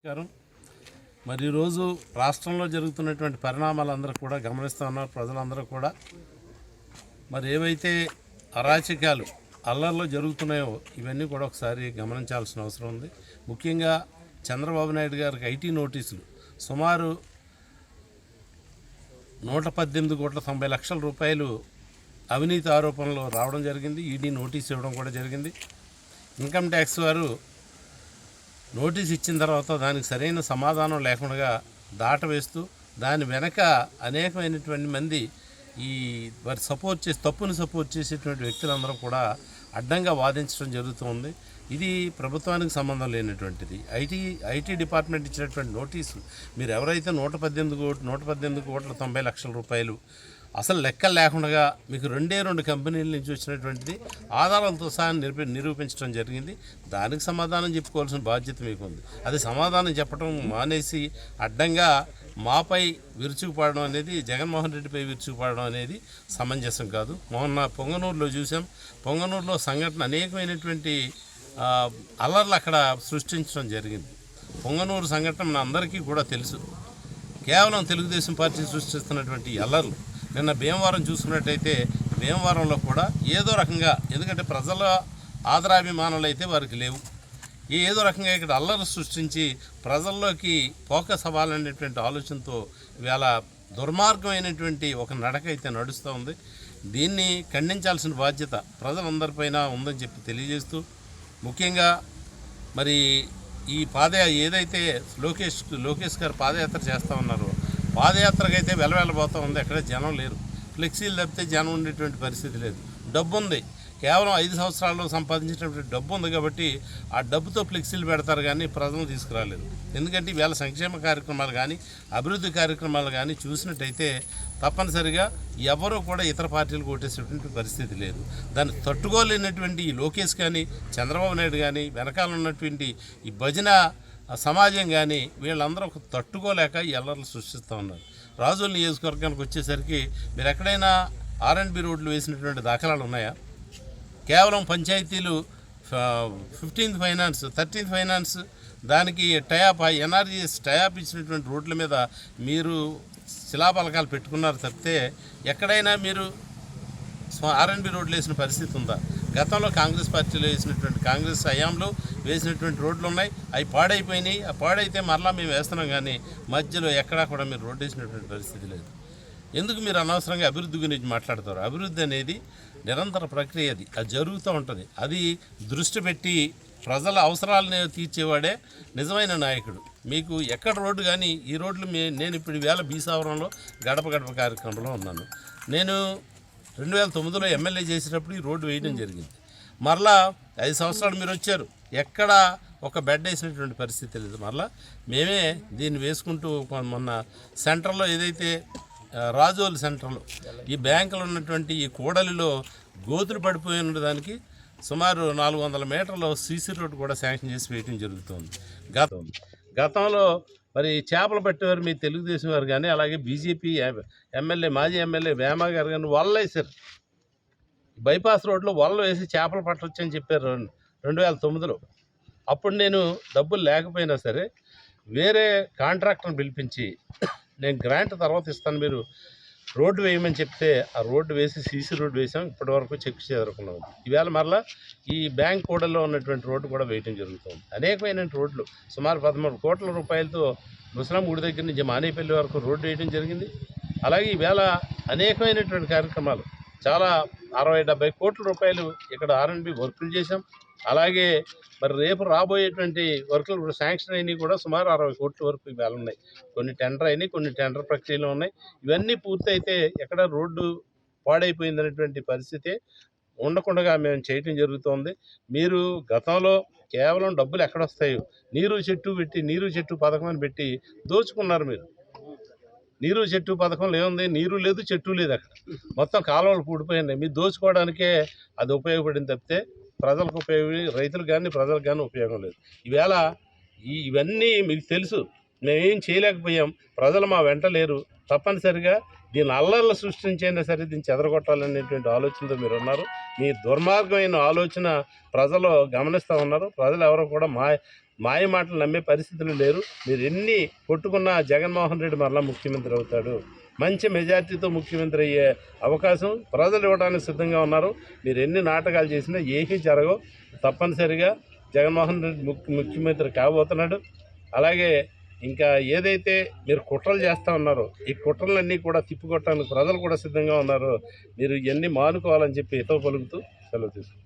నమస్కారం. మరి ఈరోజు రాష్ట్రంలో జరుగుతున్నటువంటి పరిణామాలందరూ కూడా గమనిస్తూ ఉన్నారు. ప్రజలందరూ కూడా మరి ఏవైతే అరాచకాలు అల్లర్లు జరుగుతున్నాయో ఇవన్నీ కూడా ఒకసారి గమనించాల్సిన అవసరం ఉంది. ముఖ్యంగా చంద్రబాబు నాయుడు గారికి ఐటీ నోటీసులు సుమారు 118,90,00,000 రూపాయలు అవినీతి ఆరోపణలు రావడం జరిగింది. ఈడీ నోటీస్ ఇవ్వడం కూడా జరిగింది. ఇన్కమ్ ట్యాక్స్ వారు నోటీస్ ఇచ్చిన తర్వాత దానికి సరైన సమాధానం లేకుండా దాటవేస్తూ దాని వెనక అనేకమైనటువంటి మంది ఈ వారి తప్పుని సపోర్ట్ చేసేటువంటి వ్యక్తులందరూ కూడా అడ్డంగా వాదించడం జరుగుతుంది. ఇది ప్రభుత్వానికి సంబంధం లేనటువంటిది. ఐటీ డిపార్ట్మెంట్ ఇచ్చినటువంటి నోటీసు మీరు ఎవరైతే 118,90,00,000 రూపాయలు అసలు లెక్కలు లేకుండా మీకు 2 కంపెనీల నుంచి వచ్చినటువంటిది ఆధారాలతో సహా నిరూపించడం జరిగింది. దానికి సమాధానం చెప్పుకోవాల్సిన బాధ్యత మీకు ఉంది. అది సమాధానం చెప్పడం మానేసి అడ్డంగా మాపై విరుచుకుపడడం అనేది, జగన్మోహన్ రెడ్డిపై విరుచుకుపడడం అనేది సమంజసం కాదు. మొన్న పొంగనూరులో చూసాం. పొంగనూరులో సంఘటన అనేకమైనటువంటి అల్లర్లు అక్కడ సృష్టించడం జరిగింది. పొంగనూరు సంఘటన మన అందరికీ కూడా తెలుసు. కేవలం తెలుగుదేశం పార్టీ సృష్టిస్తున్నటువంటి అల్లర్లు. నిన్న భీమవరం చూసుకున్నట్టయితే భీమవరంలో కూడా ఏదో రకంగా, ఎందుకంటే ప్రజల ఆదరాభిమానాలు అయితే వారికి లేవు, ఏదో రకంగా ఇక్కడ అల్లరి సృష్టించి ప్రజల్లోకి ఫోకస్ అవ్వాలనేటువంటి ఆలోచనతో ఇవాళ దుర్మార్గమైనటువంటి ఒక నడక అయితే నడుస్తూ ఉంది. దీన్ని ఖండించాల్సిన బాధ్యత ప్రజలందరిపైన ఉందని చెప్పి తెలియజేస్తూ, ముఖ్యంగా మరి ఈ ఏదైతే లోకేష్ గారు పాదయాత్ర చేస్తూ ఉన్నారో పాదయాత్రకైతే వెలవెళ్ళబోతూ ఉంది. ఎక్కడ జనం లేరు. ఫ్లెక్సీలు తప్పితే జనం ఉండేటువంటి పరిస్థితి లేదు. డబ్బు ఉంది, కేవలం 5 సంవత్సరాల్లో సంపాదించినటువంటి డబ్బు ఉంది కాబట్టి ఆ డబ్బుతో ఫ్లెక్సీలు పెడతారు కానీ ప్రజలను తీసుకురాలేదు. ఎందుకంటే ఈవేళ సంక్షేమ కార్యక్రమాలు కానీ అభివృద్ధి కార్యక్రమాలు కానీ చూసినట్టయితే తప్పనిసరిగా ఎవరూ కూడా ఇతర పార్టీలు కొట్టేసేటువంటి పరిస్థితి లేదు. దాన్ని తట్టుకోలేనటువంటి ఈ లోకేష్ కానీ చంద్రబాబు నాయుడు కానీ వెనకాల ఉన్నటువంటి ఈ భజన సమాజం కానీ వీళ్ళందరూ తట్టుకోలేక ఈ అల్లర్లు సృష్టిస్తూ ఉన్నారు. రాజోలు నియోజకవర్గానికి వచ్చేసరికి మీరు ఎక్కడైనా R&B రోడ్లు వేసినటువంటి దాఖలాలు ఉన్నాయా? కేవలం పంచాయతీలు 15th ఫైనాన్స్ 13th ఫైనాన్స్ దానికి టయాప్ NRGS టయాప్ ఇచ్చినటువంటి రోడ్ల మీద మీరు శిలాపలకాలు పెట్టుకున్నారు తప్పితే ఎక్కడైనా మీరు R&B రోడ్లు వేసిన పరిస్థితి ఉందా? గతంలో కాంగ్రెస్ పార్టీలో వేసినటువంటి కాంగ్రెస్ హయాంలో వేసినటువంటి రోడ్లు ఉన్నాయి, అవి పాడైపోయినాయి. ఆ పాడైతే మరలా మేము వేస్తున్నాం కానీ మధ్యలో ఎక్కడా కూడా మీరు రోడ్డు వేసినటువంటి పరిస్థితి లేదు. ఎందుకు మీరు అనవసరంగా అభివృద్ధి గురించి మాట్లాడతారు? అభివృద్ధి అనేది నిరంతర ప్రక్రియ, అది జరుగుతూ ఉంటుంది. అది దృష్టి పెట్టి ప్రజల అవసరాలను తీర్చేవాడే నిజమైన నాయకుడు. మీకు ఎక్కడ రోడ్డు కానీ ఈ రోడ్లు నేను ఇప్పుడు వేళ బీసావరంలో గడప గడప కార్యక్రమంలో ఉన్నాను. నేను 2009లో MLA చేసేటప్పుడు ఈ రోడ్డు వేయడం జరిగింది. మరలా 5 సంవత్సరాలు మీరు వచ్చారు, ఎక్కడ ఒక బెడ్ వేసినటువంటి పరిస్థితి లేదు. మరలా మేమే దీన్ని వేసుకుంటూ మొన్న సెంటర్లో ఏదైతే రాజోల్ సెంటర్లో ఈ బ్యాంకులు ఉన్నటువంటి ఈ కూడలిలో గోతులు పడిపోయిన దానికి సుమారు 400 మీటర్ల సీసీ రోడ్డు కూడా శాంక్షన్ చేసి వేయడం జరుగుతుంది. గతంలో మరి చేపలు పట్టేవారు మీ తెలుగుదేశం వారు కానీ, అలాగే బీజేపీ మాజీ ఎమ్మెల్యే వేమ గారు కానీ వలలు వేశారు. బైపాస్ రోడ్లో వలలు వేసి చేపలు పట్టవచ్చని చెప్పారు 2009లో. అప్పుడు నేను డబ్బులు లేకపోయినా సరే వేరే కాంట్రాక్టర్ని పిలిపించి నేను గ్రాంట్ తర్వాత ఇస్తాను మీరు రోడ్డు వేయమని చెప్తే ఆ రోడ్డు వేసి సీసీ రోడ్డు వేసాం. ఇప్పటివరకు చెక్ చేరుకున్నాం. ఈవేళ మరలా ఈ బ్యాంక్ కూడల్లో ఉన్నటువంటి రోడ్డు కూడా వేయటం జరుగుతుంది. అనేకమైన రోడ్లు సుమారు 13 కోట్ల రూపాయలతో ముస్లాం గుడి దగ్గర నుంచి మానేపల్లి వరకు రోడ్డు వేయడం జరిగింది. అలాగే ఈవేళ అనేకమైనటువంటి కార్యక్రమాలు చాలా 60-70 కోట్ల రూపాయలు ఇక్కడ R&B వర్కులు చేశాం. అలాగే మరి రేపు రాబోయేటువంటి వర్కులు కూడా శాంక్షన్ అయినవి కూడా సుమారు 60 కోట్ల వరకు ఇవాళ ఉన్నాయి. కొన్ని టెండర్ అయినాయి, కొన్ని టెండర్ ప్రక్రియలో ఉన్నాయి. ఇవన్నీ పూర్తయితే ఎక్కడ రోడ్డు పాడైపోయిందనేటువంటి పరిస్థితి ఉండకుండా మేము చేయటం జరుగుతోంది. మీరు గతంలో కేవలం డబ్బులు ఎక్కడొస్తాయో నీరు చెట్టు పథకం అని పెట్టి దోచుకున్నారు. మీరు నీరు చెట్టు పథకంలో ఏముంది? నీరు లేదు, చెట్టు లేదు. అక్కడ మొత్తం కాలువలు పూడిపోయినాయి. మీరు దోచుకోవడానికే అది ఉపయోగపడింది తప్పితే ప్రజలకు రైతులకు కానీ ప్రజలకు కానీ ఉపయోగం లేదు. ఈవేళ ఇవన్నీ మీకు తెలుసు. మేమేం చేయలేకపోయాం. ప్రజలు మా వెంట లేరు. తప్పనిసరిగా దీని అల్లర్లు సృష్టించైనా సరే దీన్ని చెదరగొట్టాలనేటువంటి ఆలోచనతో మీరు ఉన్నారు. మీ దుర్మార్గమైన ఆలోచన ప్రజలు గమనిస్తూ ఉన్నారు. ప్రజలు ఎవరో కూడా మాయ మాటలు నమ్మే పరిస్థితులు లేరు. మీరు ఎన్ని కొట్టుకున్నా జగన్మోహన్ రెడ్డి మరలా ముఖ్యమంత్రి అవుతాడు. మంచి మెజార్టీతో ముఖ్యమంత్రి అయ్యే అవకాశం ప్రజలు ఇవ్వడానికి సిద్ధంగా ఉన్నారు. మీరు ఎన్ని నాటకాలు చేసినా ఏమీ జరగవు. తప్పనిసరిగా జగన్మోహన్ రెడ్డి ముఖ్యమంత్రి కాబోతున్నాడు. అలాగే ఇంకా ఏదైతే మీరు కుట్రలు చేస్తూ ఉన్నారో ఈ కుట్రలన్నీ కూడా తిప్పికొట్టడానికి ప్రజలు కూడా సిద్ధంగా ఉన్నారు. మీరు ఇవన్నీ మానుకోవాలని చెప్పి హితవు పలుకుతూ సెలవు తీసుకుంటారు.